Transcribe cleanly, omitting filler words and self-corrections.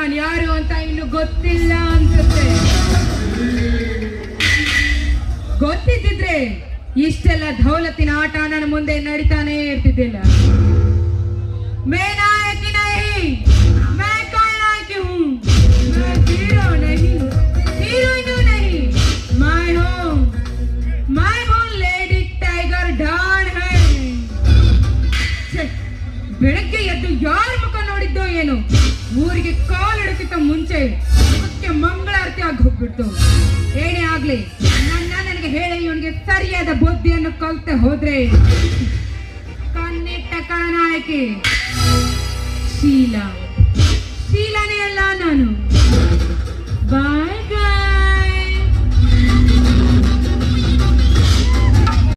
ನಾನು ಯಾರು ಅಂತ ಇನ್ನು ಗೊತ್ತಿಲ್ಲ ಅನ್ಸುತ್ತೆ. ಗೊತ್ತಿದ್ದಿದ್ರೆ ಇಷ್ಟೆಲ್ಲ ದೌಲತ್ತಿನ ಆಟ ನನ್ನ ಮುಂದೆ ನಡೀತಾನೆ ಇರ್ತಿದ್ದಿಲ್ಲ. मैं नायक नहीं, मैं खलनायक हूँ, मैं हीरो नहीं, हीरोइन नहीं, मैं हूँ लेडी टाइगर डॉन है. ಬೆಳಗ್ಗೆ ಎದ್ದು ಯಾರ ಮುಖ ನೋಡಿದ್ದೋ ಏನು, ಊರಿಗೆ ಕಾಲಿಡಕ್ಕಿಂತ ಮುಂಚೆ ಮುಖಕ್ಕೆ ಮಂಗಳಾರತಿ ಆಗಿ ಹೋಗ್ಬಿಡ್ತು. ಏನೇ ಆಗ್ಲಿ ನನಗೆ ಹೇಳಿ ಇವನಿಗೆ ಸರಿಯಾದ ಬುದ್ಧಿಯನ್ನು ಕಲ್ತೆ ಹೋದ್ರೆ ಕನ್ನಿಟ್ಟ ಖಳನಾಯಕಿ ಶೀಲಾ.